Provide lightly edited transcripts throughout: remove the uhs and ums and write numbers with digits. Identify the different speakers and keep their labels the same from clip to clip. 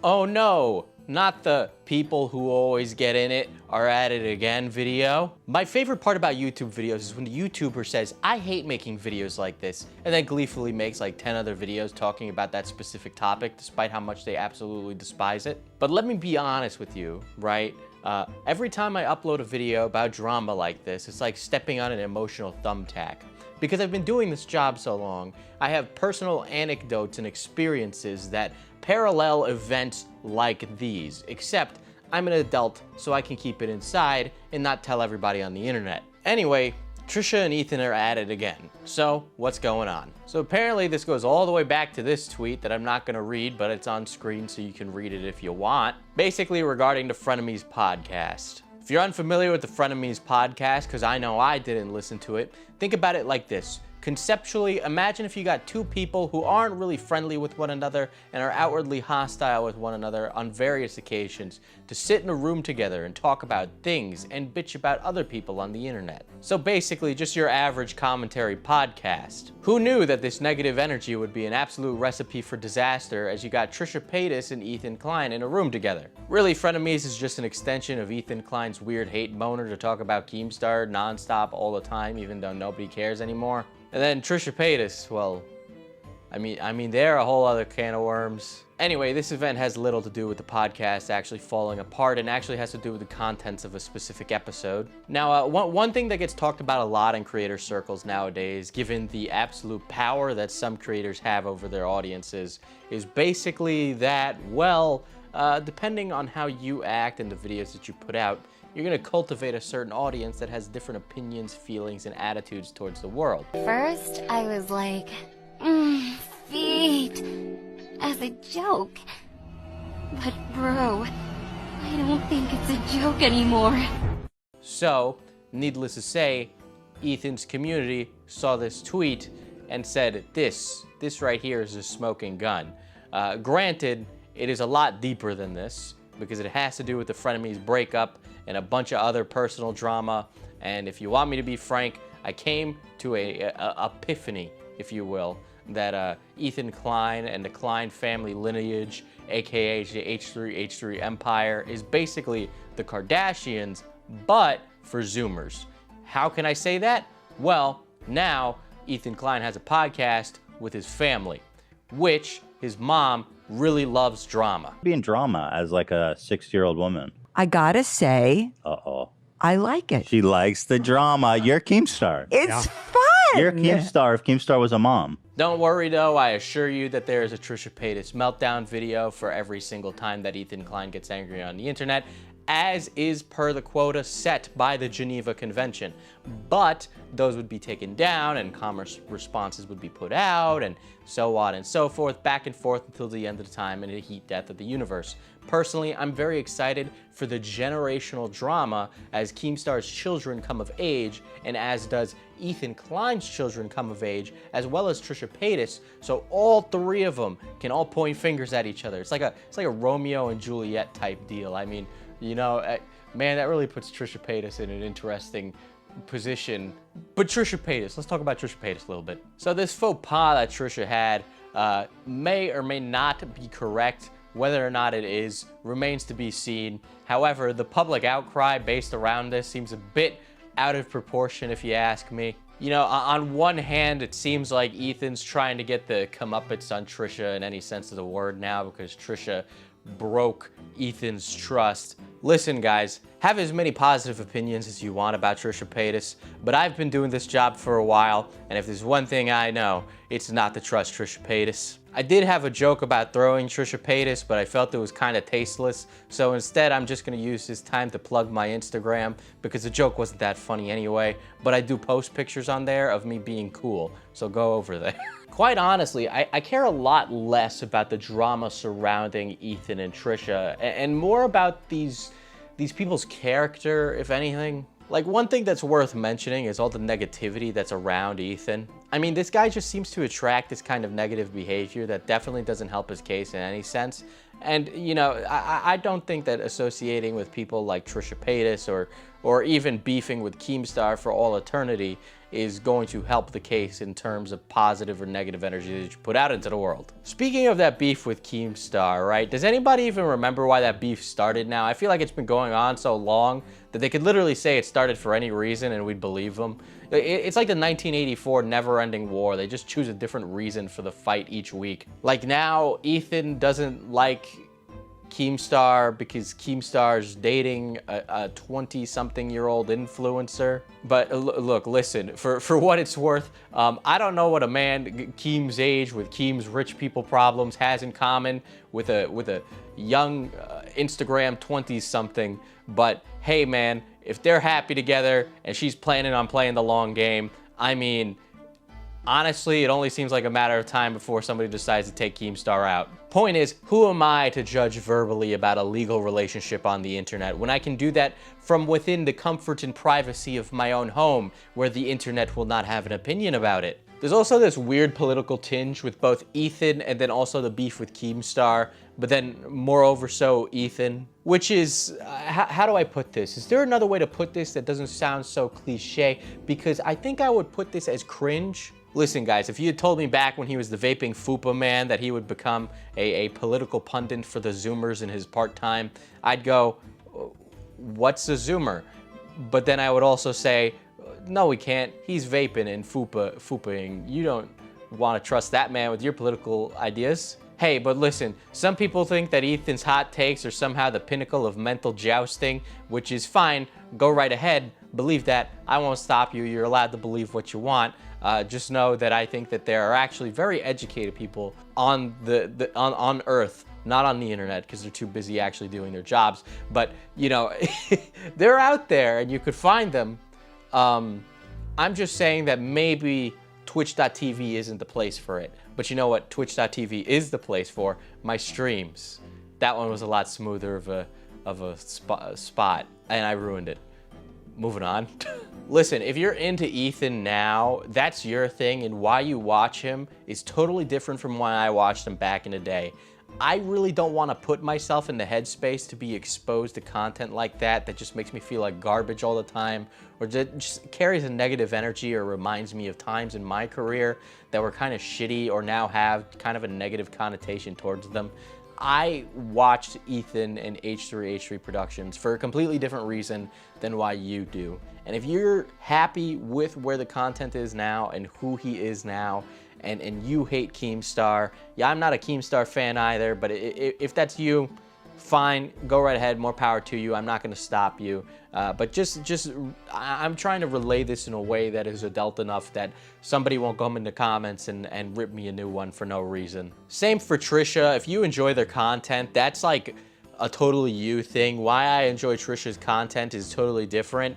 Speaker 1: Oh no, not the people who always get in it are at it again video. My favorite part about YouTube videos is when the YouTuber says, I hate making videos like this, and then gleefully makes like 10 other videos talking about that specific topic, despite how much they absolutely despise it. But let me be honest with you, right? Every time I upload a video about drama like this, it's like stepping on an emotional thumbtack. Because I've been doing this job so long, I have personal anecdotes and experiences that parallel events like these, except I'm an adult, so I can keep it inside and not tell everybody on the internet. Anyway, Trisha and Ethan are at it again. So, what's going on? So apparently this goes all the way back to this tweet that I'm not gonna read, but it's on screen so you can read it if you want. Basically regarding the Frenemies podcast. If you're unfamiliar with the Frenemies podcast, because I know I didn't listen to it, think about it like this. Conceptually, imagine if you got two people who aren't really friendly with one another and are outwardly hostile with one another on various occasions to sit in a room together and talk about things and bitch about other people on the internet. So basically just your average commentary podcast. Who knew that this negative energy would be an absolute recipe for disaster as you got Trisha Paytas and Ethan Klein in a room together? Really, Frenemies is just an extension of Ethan Klein's weird hate boner to talk about Keemstar nonstop all the time, even though nobody cares anymore. And then Trisha Paytas, well, I mean, they're a whole other can of worms. Anyway, this event has little to do with the podcast actually falling apart and actually has to do with the contents of a specific episode. Now, one thing that gets talked about a lot in creator circles nowadays, given the absolute power that some creators have over their audiences, is basically that, well, depending on how you act in the videos that you put out, you're gonna cultivate a certain audience that has different opinions, feelings, and attitudes towards the world.
Speaker 2: First, I was like, feet, as a joke. But bro, I don't think it's a joke anymore.
Speaker 1: So, needless to say, Ethan's community saw this tweet and said, this right here is a smoking gun. Granted, it is a lot deeper than this, because it has to do with the Frenemies breakup and a bunch of other personal drama. And if you want me to be frank, I came to a epiphany, if you will, that Ethan Klein and the Klein family lineage, aka the H3H3 empire, is basically the Kardashians, but for Zoomers. How can I say that? Well, now Ethan Klein has a podcast with his family, which his mom really loves drama.
Speaker 3: Being drama as like a 60-year-old woman.
Speaker 4: I gotta say,
Speaker 3: Uh-oh.
Speaker 4: I like it.
Speaker 3: She likes the drama. You're Keemstar.
Speaker 4: It's fun.
Speaker 3: You're Keemstar if Keemstar was a mom.
Speaker 1: Don't worry though, I assure you that there is a Trisha Paytas meltdown video for every single time that Ethan Klein gets angry on the internet, as is per the quota set by the Geneva Convention. But those would be taken down and commerce responses would be put out and so on and so forth, back and forth until the end of the time and the heat death of the universe. Personally, I'm very excited for the generational drama as Keemstar's children come of age and as does Ethan Klein's children come of age, as well as Trisha Paytas, so all three of them can all point fingers at each other. It's like a Romeo and Juliet type deal. I mean, you know, man, that really puts Trisha Paytas in an interesting position. But Trisha Paytas, let's talk about Trisha Paytas a little bit. So this faux pas that Trisha had may or may not be correct. Whether or not it is remains to be seen. However, the public outcry based around this seems a bit out of proportion if you ask me. You know, on one hand, it seems like Ethan's trying to get the comeuppance on Trisha in any sense of the word now because Trisha broke Ethan's trust. Listen, guys, have as many positive opinions as you want about Trisha Paytas, but I've been doing this job for a while, and if there's one thing I know, it's not to trust Trisha Paytas. I did have a joke about throwing Trisha Paytas, but I felt it was kind of tasteless, so instead I'm just going to use this time to plug my Instagram, because the joke wasn't that funny anyway, but I do post pictures on there of me being cool, so go over there. Quite honestly, I care a lot less about the drama surrounding Ethan and Trisha, and more about these people's character, if anything. Like, one thing that's worth mentioning is all the negativity that's around Ethan. I mean, this guy just seems to attract this kind of negative behavior that definitely doesn't help his case in any sense. And, you know, I don't think that associating with people like Trisha Paytas or even beefing with Keemstar for all eternity is going to help the case in terms of positive or negative energy that you put out into the world. Speaking of that beef with Keemstar, right? Does anybody even remember why that beef started now? I feel like it's been going on so long that they could literally say it started for any reason and we'd believe them. It's like the 1984 never-ending war. They just choose a different reason for the fight each week. Like now, Ethan doesn't like Keemstar because Keemstar's dating a 20-something-year-old influencer. But look, listen, for what it's worth, I don't know what a man Keem's age with Keem's rich people problems has in common with a young Instagram 20-something. But hey, man, if they're happy together and she's planning on playing the long game, I mean, honestly, it only seems like a matter of time before somebody decides to take Keemstar out. Point is, who am I to judge verbally about a legal relationship on the internet when I can do that from within the comfort and privacy of my own home, where the internet will not have an opinion about it? There's also this weird political tinge with both Ethan and then also the beef with Keemstar, but then moreover so Ethan, which is, how do I put this? Is there another way to put this that doesn't sound so cliche? Because I think I would put this as cringe. Listen, guys, if you had told me back when he was the vaping Fupa man that he would become a political pundit for the Zoomers in his part-time, I'd go, what's a Zoomer? But then I would also say, no, we can't. He's vaping and Fupaing. You don't want to trust that man with your political ideas. Hey, but listen, some people think that Ethan's hot takes are somehow the pinnacle of mental jousting, which is fine. Go right ahead. Believe that. I won't stop you. You're allowed to believe what you want. Just know that I think that there are actually very educated people on on Earth, not on the internet, because they're too busy actually doing their jobs. But, you know, they're out there and you could find them. I'm just saying that maybe Twitch.tv isn't the place for it. But you know what Twitch.tv is the place for? My streams. That one was a lot smoother of a spot, and I ruined it. Moving on. Listen, if you're into Ethan now, that's your thing, and why you watch him is totally different from when I watched him back in the day. I really don't want to put myself in the headspace to be exposed to content like that just makes me feel like garbage all the time, or just carries a negative energy or reminds me of times in my career that were kind of shitty or now have kind of a negative connotation towards them. I watched Ethan and H3H3 Productions for a completely different reason than why you do. And if you're happy with where the content is now and who he is now, and you hate Keemstar, yeah, I'm not a Keemstar fan either, but if that's you, fine, go right ahead, more power to you. I'm not gonna stop you. But I'm trying to relay this in a way that is adult enough that somebody won't come in the comments and rip me a new one for no reason. Same for Trisha. If you enjoy their content, that's like a totally you thing. Why I enjoy Trisha's content is totally different.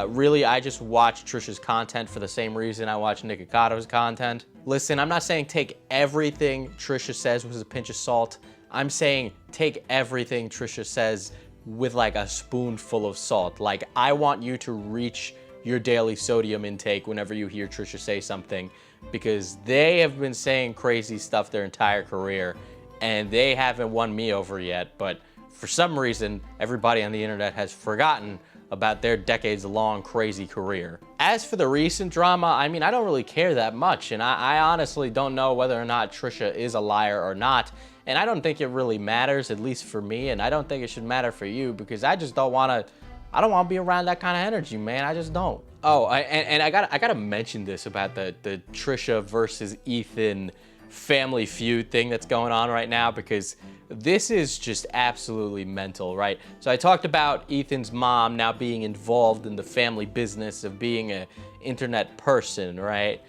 Speaker 1: Really, I just watch Trisha's content for the same reason I watch Nikocato's content. Listen, I'm not saying take everything Trisha says with a pinch of salt. I'm saying take everything Trisha says with like a spoonful of salt. Like, I want you to reach your daily sodium intake whenever you hear Trisha say something, because they have been saying crazy stuff their entire career and they haven't won me over yet. But for some reason, everybody on the internet has forgotten about their decades-long crazy career. As for the recent drama, I mean, I don't really care that much, and I honestly don't know whether or not Trisha is a liar or not, and I don't think it really matters, at least for me, and I don't think it should matter for you, because I just don't want to be around that kind of energy, man. I just don't. Oh, I gotta mention this about the Trisha versus Ethan family feud thing that's going on right now, because this is just absolutely mental, right? So I talked about Ethan's mom now being involved in the family business of being an internet person, right?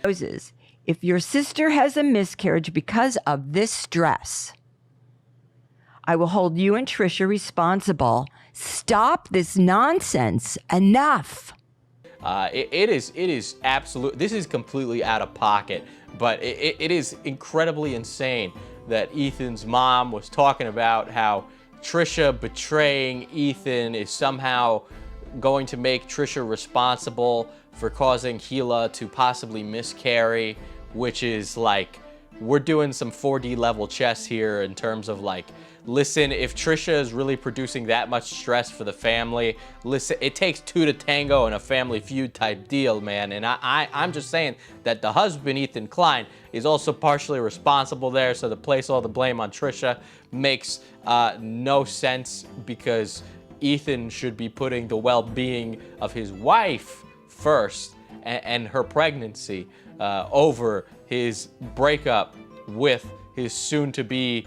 Speaker 4: If your sister has a miscarriage because of this stress, I will hold you and Trisha responsible. Stop this nonsense. Enough.
Speaker 1: It is absolute. This is completely out of pocket, but it is incredibly insane that Ethan's mom was talking about how Trisha betraying Ethan is somehow going to make Trisha responsible for causing Gila to possibly miscarry, which is like, we're doing some 4D level chess here in terms of like listen, if Trisha is really producing that much stress for the family, listen, it takes two to tango in a Family Feud type deal, man. And I'm just saying that the husband, Ethan Klein, is also partially responsible there. So to place all the blame on Trisha makes no sense, because Ethan should be putting the well-being of his wife first and her pregnancy over his breakup with his soon-to-be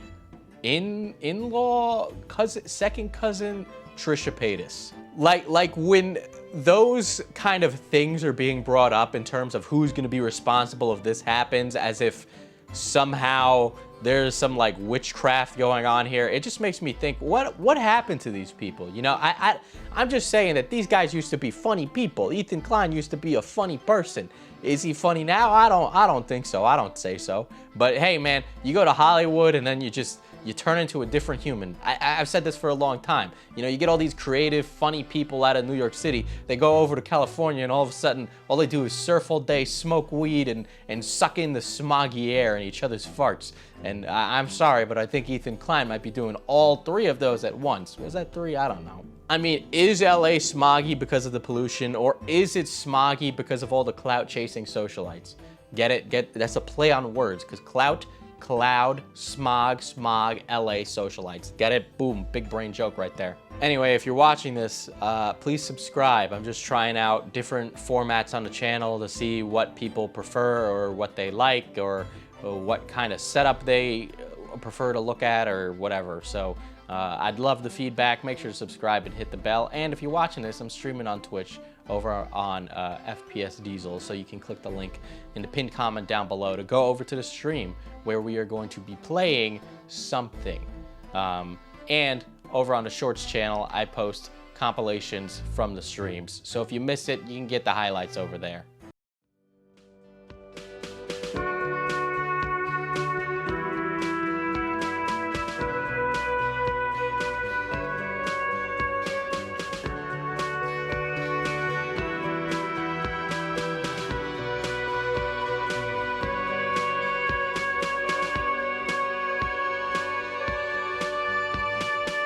Speaker 1: in-law cousin, second cousin, Trisha Paytas. Like when those kind of things are being brought up in terms of who's going to be responsible if this happens, as if somehow there's some like witchcraft going on here, it just makes me think, what happened to these people? You know, I'm just saying that these guys used to be funny people. Ethan Klein used to be a funny person. Is he funny now? I don't think so. I don't say so. But hey, man, you go to Hollywood and then you turn into a different human. I've said this for a long time. You know, you get all these creative, funny people out of New York City. They go over to California and all of a sudden, all they do is surf all day, smoke weed, and suck in the smoggy air and each other's farts. And I'm sorry, but I think Ethan Klein might be doing all three of those at once. Was that three? I don't know. I mean, is LA smoggy because of the pollution, or is it smoggy because of all the clout-chasing socialites? Get it? That's a play on words, because clout, cloud, smog, LA socialites. Get it? Boom, big brain joke right there. Anyway, if you're watching this, please subscribe. I'm just trying out different formats on the channel to see what people prefer, or what they like, or what kind of setup they prefer to look at, or whatever. So I'd love the feedback. Make sure to subscribe and hit the bell. And if you're watching this, I'm streaming on Twitch over on FPS Diesel, so you can click the link in the pinned comment down below to go over to the stream where we are going to be playing something. And over on the Shorts channel, I post compilations from the streams. So if you missed it, you can get the highlights over there.